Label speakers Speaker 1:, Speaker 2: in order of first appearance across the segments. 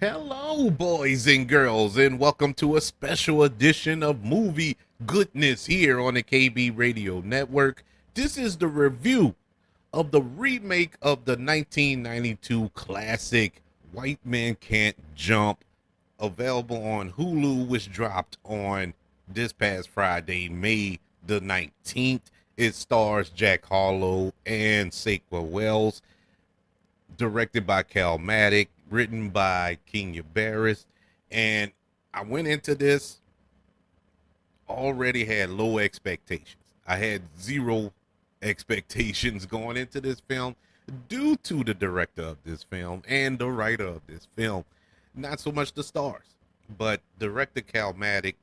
Speaker 1: Hello, boys and girls, and welcome to a special edition of Movie Goodness here on the KB Radio Network. This is the review of the remake of the 1992 classic White Man Can't Jump, available on Hulu, which dropped on this past Friday, May the 19th. It stars Jack Harlow and Saqua Wells, directed by Cal Maddock, written by Kenya Barris. And I went into this already had low expectations. I had zero expectations going into this film due to the director of this film and the writer of this film. Not so much the stars, but director Cal Maddock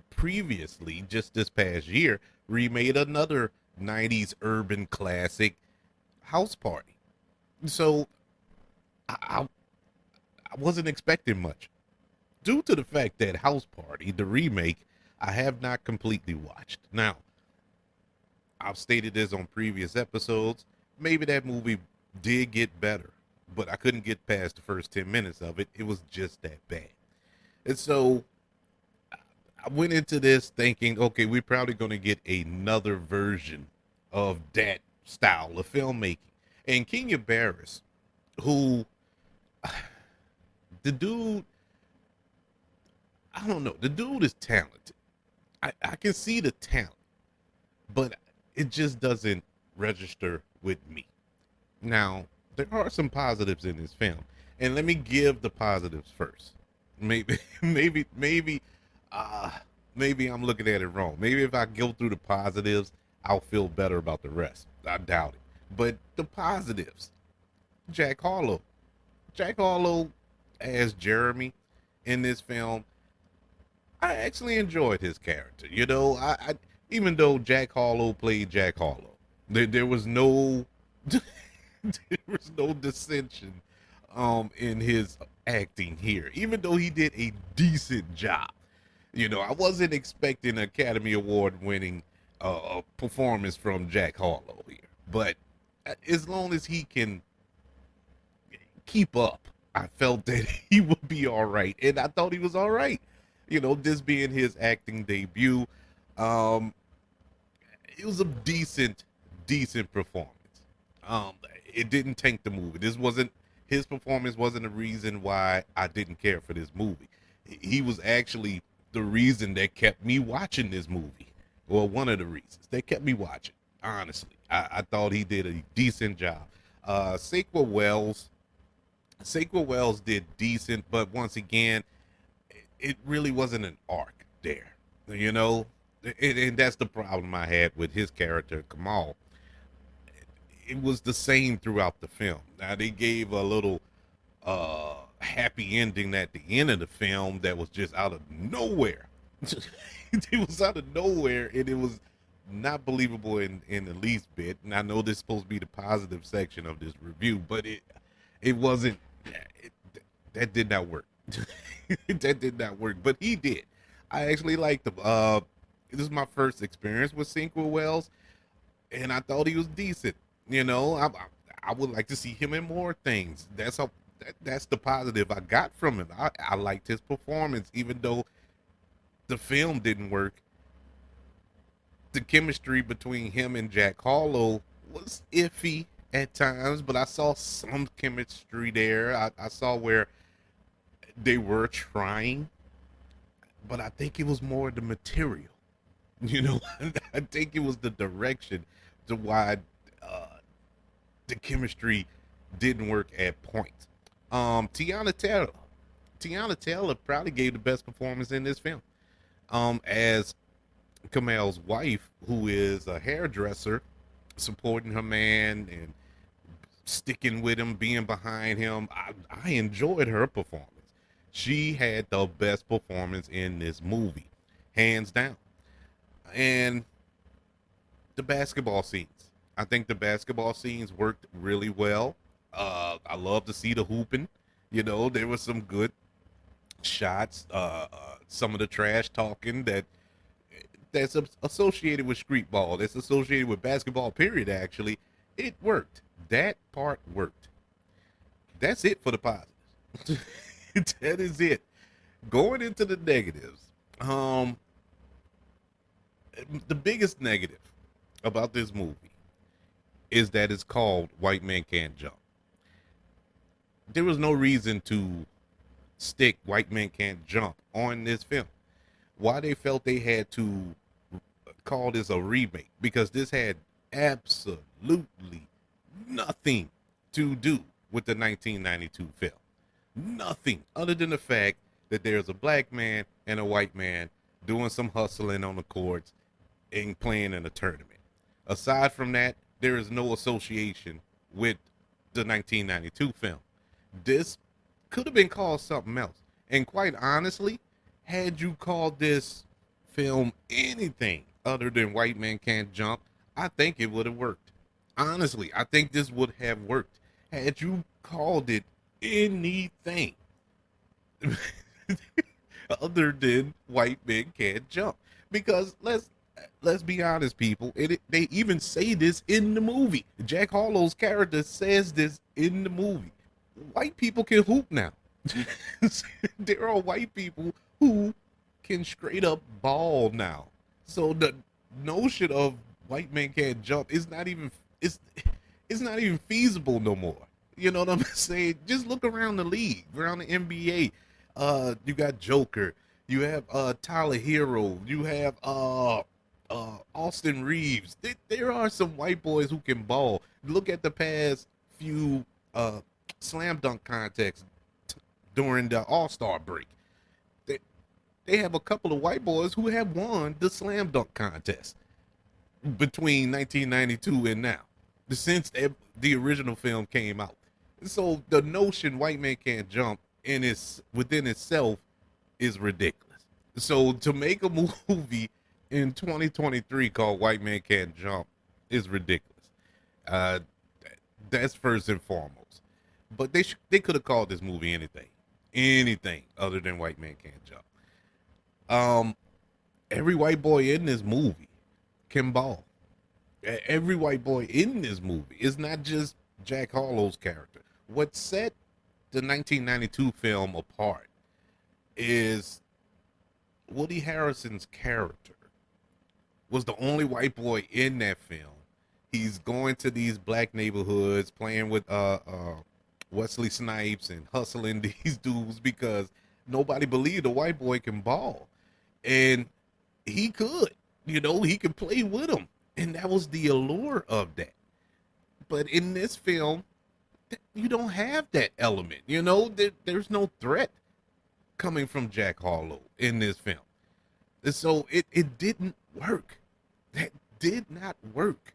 Speaker 1: previously, just this past year, remade another 90s urban classic, House Party. So I, I wasn't expecting much due to the fact that House Party, the remake, I have not completely watched. Now, I've stated this on previous episodes. Maybe that movie did get better, but I couldn't get past the first 10 minutes of it. It was just that bad. And so I went into this thinking, okay, we're probably going to get another version of that style of filmmaking. And Kenya Barris, who the dude, I don't know, the dude is talented. I can see the talent, but it just doesn't register with me. Now, there are some positives in this film, and let me give the positives first. Maybe, uh, maybe I'm looking at it wrong. Maybe if I go through the positives, I'll feel better about the rest. I doubt it. But the positives, Jack Harlow. Jack Harlow as Jeremy in this film, I actually enjoyed his character. I even though Jack Harlow played Jack Harlow, there was no there was no dissension in his acting here. Even though he did a decent job, I wasn't expecting Academy Award winning performance from Jack Harlow here, but as long as he can keep up, I felt that he would be all right, and I thought he was all right. This being his acting debut, um, it was a decent performance. Um, it didn't tank the movie. This wasn't his performance wasn't the reason why I didn't care for this movie. He was actually the reason that kept me watching this movie, or one of the reasons that kept me watching. Honestly, I thought he did a decent job. Saqua Wells, Saqua Wells did decent, but once again, it really wasn't an arc there, you know. And that's the problem I had with his character Kamal. It was the same throughout the film. Now they gave a little happy ending at the end of the film that was just out of nowhere. It was out of nowhere, and it was not believable in the least bit. And I know this is supposed to be the positive section of this review, but it wasn't. It, that did not work. That did not work, but he did. I actually liked him. This is my first experience with Cinco Wells, and I thought he was decent. I would like to see him in more things. That's the positive I got from him. I liked his performance, even though the film didn't work. The chemistry between him and Jack Harlow was iffy at times, but I saw some chemistry there. I saw where they were trying, but I think it was more the material. I think it was the direction to why the chemistry didn't work at points. Tiana Taylor probably gave the best performance in this film. As Kamel's wife, who is a hairdresser, supporting her man and sticking with him, being behind him. I enjoyed her performance. She had the best performance in this movie, hands down. And the basketball scenes. I think the basketball scenes worked really well. I love to see the hooping. There was some good shots. Some of the trash talking that's associated with street ball, that's associated with basketball. Period. Actually, it worked. That part worked. That's it for the positives. That is it. Going into the negatives, um, the biggest negative about this movie is that it's called White Man Can't Jump. There was no reason to stick White Man Can't Jump on this film. Why they felt they had to call this a remake? Because this had absolutely nothing to do with the 1992 film. Nothing other than the fact that there's a black man and a white man doing some hustling on the courts and playing in a tournament. Aside from that, there is no association with the 1992 film. This could have been called something else. And quite honestly, had you called this film anything other than White Man Can't Jump, I think it would have worked. Honestly, I think this would have worked. Had you called it anything other than White Men Can't Jump. Because let's be honest, people. They even say this in the movie. Jack Harlow's character says this in the movie. White people can hoop now. There are white people who can straight up ball now. So the notion of white men can't jump is not even it's not even feasible no more. You know what I'm saying? Just look around the league, around the NBA. You got Joker, you have Tyler Hero, you have Austin Reeves. There are some white boys who can ball. Look at the past few slam dunk contests during the All-Star break. They, they have a couple of white boys who have won the slam dunk contest between 1992 and now, since the original film came out. So the notion white man can't jump within itself is ridiculous. So to make a movie in 2023 called White Man Can't Jump is ridiculous. Uh, that's first and foremost. But they could have called this movie anything other than White Man Can't Jump. Every white boy in this movie can ball. Every white boy in this movie is not just Jack Harlow's character. What set the 1992 film apart is Woody Harrelson's character was the only white boy in that film. He's going to these black neighborhoods playing with Wesley Snipes and hustling these dudes because nobody believed a white boy can ball. And he could, he could play with them. And that was the allure of that. But in this film, you don't have that element. There's no threat coming from Jack Harlow in this film. And so it didn't work. That did not work.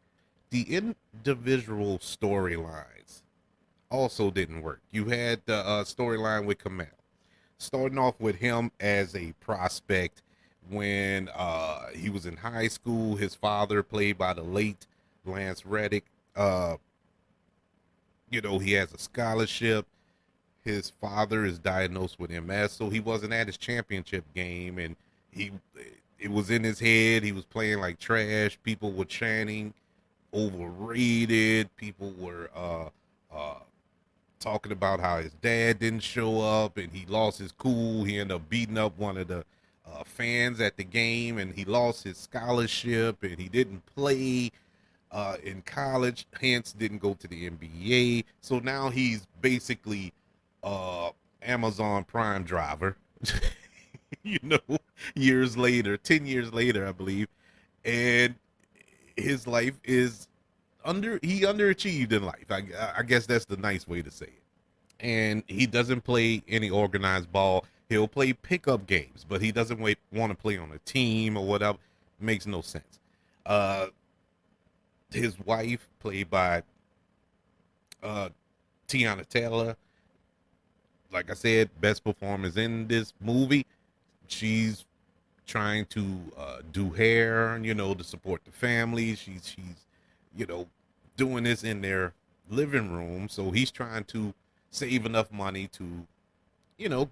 Speaker 1: The individual storylines also didn't work. You had the storyline with Kamal, starting off with him as a prospect when he was in high school. His father, played by the late Lance Reddick, he has a scholarship. His father is diagnosed with MS, so he wasn't at his championship game, and it was in his head. He was playing like trash. People were chanting overrated. People were talking about how his dad didn't show up and he lost his cool. He ended up beating up one of the fans at the game, and he lost his scholarship, and he didn't play in college, hence didn't go to the NBA. So now he's basically Amazon Prime driver, years later, 10 years later, I believe. And his life is he underachieved in life. I guess that's the nice way to say it. And he doesn't play any organized ball. He'll play pickup games, but he doesn't want to play on a team or whatever. Makes no sense. His wife, played by Tiana Taylor, like I said, best performance in this movie. She's trying to do hair, to support the family. She's doing this in their living room. So he's trying to save enough money to,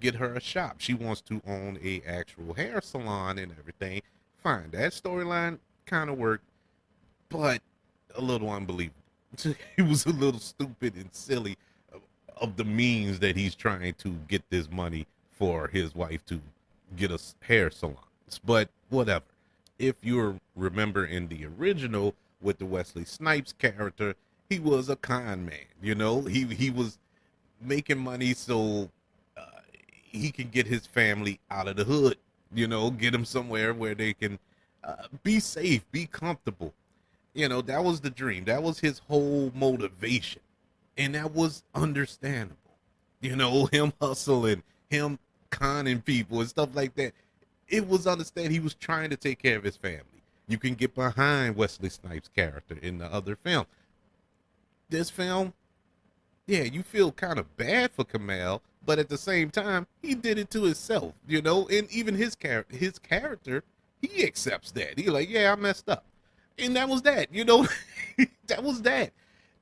Speaker 1: get her a shop. She wants to own a actual hair salon and everything. Fine. That storyline kind of worked, but a little unbelievable. It was a little stupid and silly of the means that he's trying to get this money for his wife to get us hair salons. But whatever. If you remember in the original with the Wesley Snipes character, he was a con man. You know, he was making money so uh, he can get his family out of the hood. You know, get them somewhere where they can be safe, be comfortable. You know, that was the dream. That was his whole motivation, and that was understandable. You know, him hustling, him conning people and stuff like that. It was understand he was trying to take care of his family. You can get behind Wesley Snipes' character in the other film. This film, yeah, you feel kind of bad for Kamal, but at the same time, he did it to himself, you know. And even his character, he accepts that. He like, yeah, I messed up, and that was that, you know. That was that.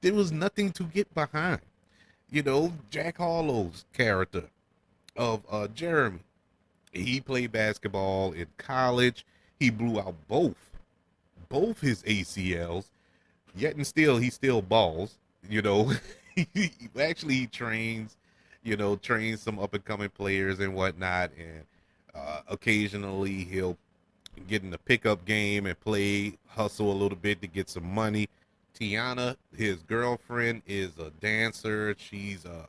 Speaker 1: There was nothing to get behind, you know. Jack Harlow's character of Jeremy, he played basketball in college. He blew out both his ACLs, yet and still he still balls. You know, actually he trains, you know, trains some up and coming players and whatnot, and occasionally he'll get in the pickup game and play, hustle a little bit to get some money. Tiana, his girlfriend, is a dancer. She's a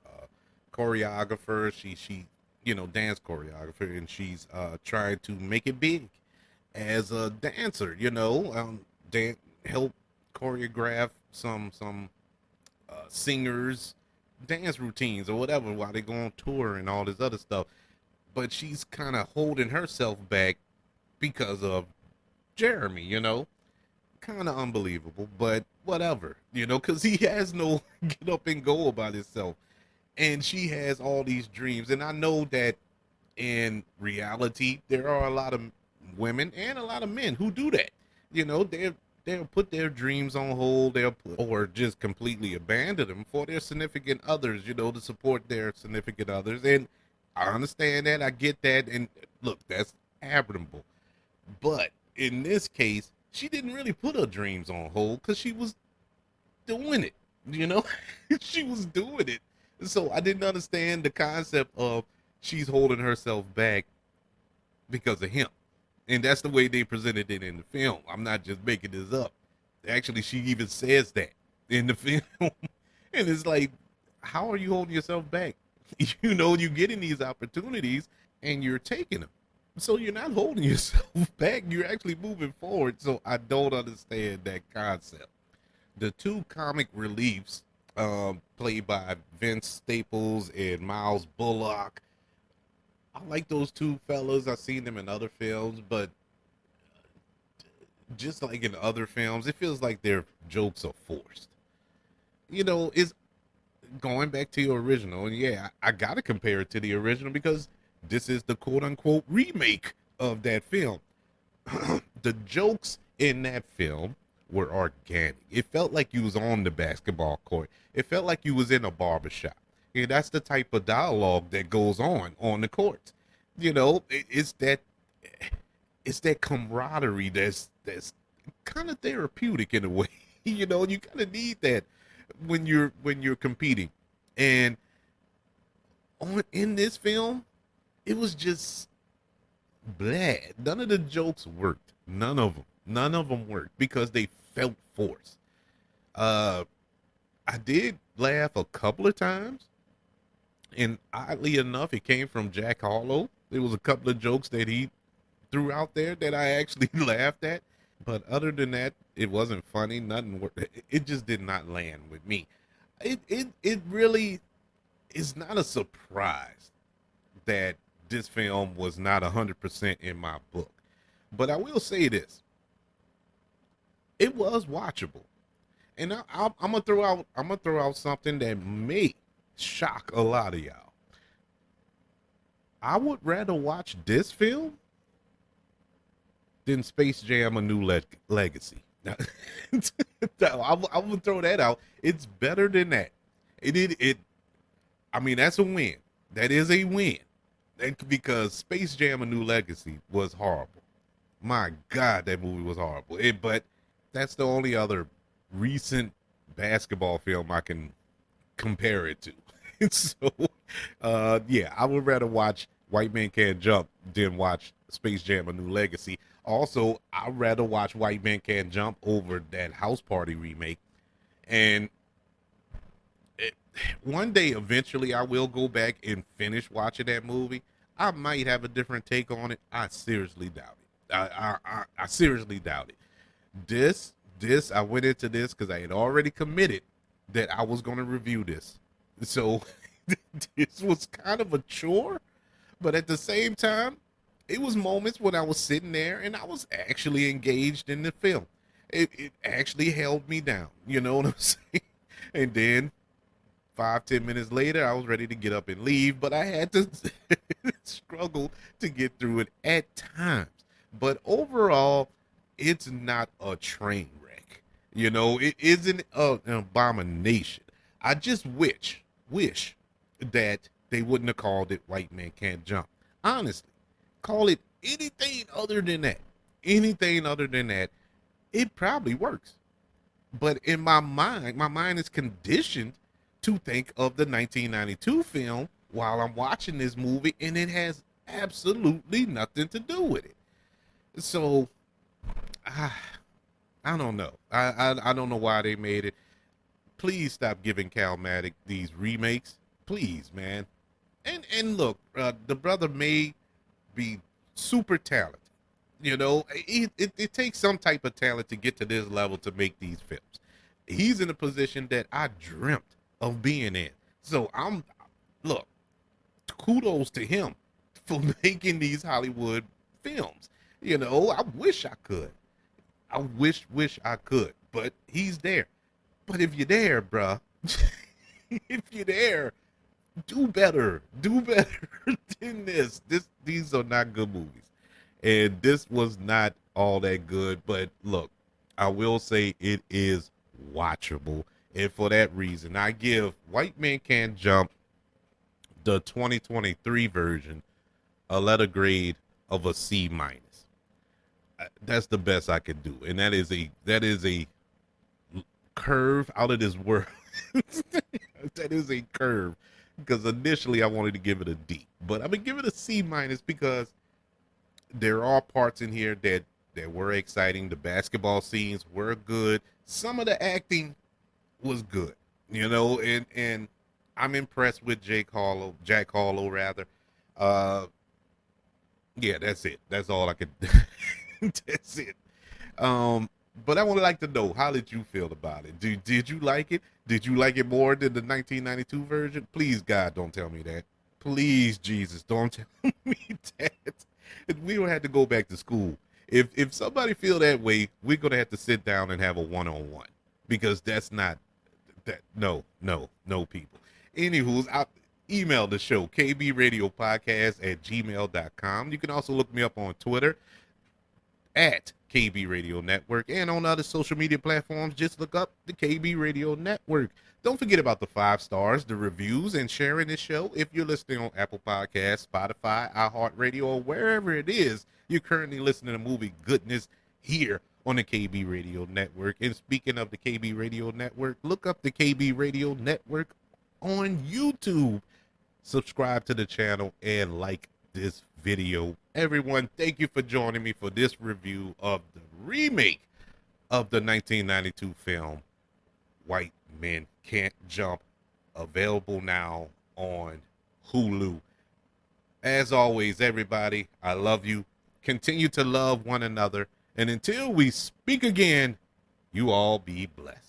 Speaker 1: choreographer. She you know, dance choreographer, and she's trying to make it big as a dancer. You know, help choreograph some singers dance routines or whatever while they go on tour and all this other stuff. But she's kind of holding herself back because of Jeremy, you know. Kind of unbelievable, but whatever, you know, because he has no get up and go about himself. And she has all these dreams. And I know that in reality, there are a lot of women and a lot of men who do that. You know, they'll put their dreams on hold, they'll put, or just completely abandon them for their significant others, you know, to support their significant others. And I understand that, I get that, and look, that's admirable. But in this case, she didn't really put her dreams on hold because she was doing it, you know. She was doing it. So I didn't understand the concept of she's holding herself back because of him. And that's the way they presented it in the film. I'm not just making this up. Actually, she even says that in the film. And it's like, how are you holding yourself back? You know, you're getting these opportunities and you're taking them. So you're not holding yourself back. You're actually moving forward. So I don't understand that concept. The two comic reliefs, played by Vince Staples and Miles Bullock, I like those two fellas. I've seen them in other films, but just like in other films, it feels like their jokes are forced. You know, it's going back to your original, and yeah, I gotta compare it to the original because this is the quote unquote remake of that film. The jokes in that film were organic. It felt like you was on the basketball court. It felt like you was in a barbershop. Yeah, that's the type of dialogue that goes on the court. You know, it's that camaraderie that's kind of therapeutic in a way. You know, you kind of need that when you're competing. And on in this film, it was just blah. None of the jokes worked. None of them. None of them worked because they felt forced. Uh, I did laugh a couple of times, and oddly enough, it came from Jack Harlow. There was a couple of jokes that he threw out there that I actually laughed at, but other than that, it wasn't funny. Nothing. It just did not land with me. It really is not a surprise that this film was not 100% in my book, but I will say this: it was watchable. And I'm gonna throw out something that may shock a lot of y'all. I would rather watch this film than Space Jam: A New Legacy. I would throw that out. It's better than that. It. I mean, that's a win. That is a win. Because Space Jam: A New Legacy was horrible. My God, that movie was horrible. But that's the only other recent basketball film I can compare it to. So, yeah, I would rather watch White Man Can't Jump than watch Space Jam: A New Legacy. Also, I'd rather watch White Man Can't Jump over that House Party remake. And it, one day, eventually, I will go back and finish watching that movie. I might have a different take on it. I seriously doubt it. I seriously doubt it. I went into this because I had already committed that I was going to review this. So this was kind of a chore, but at the same time, it was moments when I was sitting there and I was actually engaged in the film. It actually held me down. You know what I'm saying? And then 5, 10 minutes later, I was ready to get up and leave, but I had to struggle to get through it at times. But overall, it's not a train wreck. You know, it isn't an abomination. I just wish that they wouldn't have called it White Man Can't Jump. Honestly, call it anything other than that. Anything other than that, it probably works. But in my mind is conditioned to think of the 1992 film while I'm watching this movie, and it has absolutely nothing to do with it. So, I, I don't know. I don't know why they made it. Please stop giving Calmatic these remakes, please, man. And look, the brother may be super talented. You know, it takes some type of talent to get to this level to make these films. He's in a position that I dreamt of being in. So look, kudos to him for making these Hollywood films. You know, I wish I could. I wish I could, but he's there. But if you're there, bruh, if you're there, do better. Do better than this. These are not good movies. And this was not all that good, but look, I will say it is watchable. And for that reason, I give White Man Can't Jump, the 2023 version, a letter grade of a C minus. That's the best I could do. And that is a curve out of this world. That is a curve. Because initially I wanted to give it a D. But I'm gonna give it a C minus because there are parts in here that were exciting. The basketball scenes were good. Some of the acting was good, you know, and I'm impressed with Jack Harlow rather. Yeah, that's it. That's all I could. That's it. But I would like to know, how did you feel about it? Did you like it? Did you like it more than the 1992 version? Please, God, don't tell me that. Please, Jesus, don't tell me that. We would have to go back to school. If somebody feel that way, we're gonna have to sit down and have a one-on-one, because that's not that. No, people. Anywho's, I email the show kbradiopodcast@gmail.com. You can also look me up on Twitter at KB Radio Network, and on other social media platforms, just look up the KB Radio Network. Don't forget about the 5 stars, the reviews, and sharing this show. If you're listening on Apple Podcasts, Spotify, iHeartRadio, or wherever it is you're currently listening to movie goodness here on the KB Radio Network. And speaking of the KB Radio Network, look up the KB Radio Network on YouTube. Subscribe to the channel and like this video. Everyone, thank you for joining me for this review of the remake of the 1992 film White Men Can't Jump, available now on Hulu. As always, everybody, I love you. Continue to love one another, and until we speak again, you all be blessed.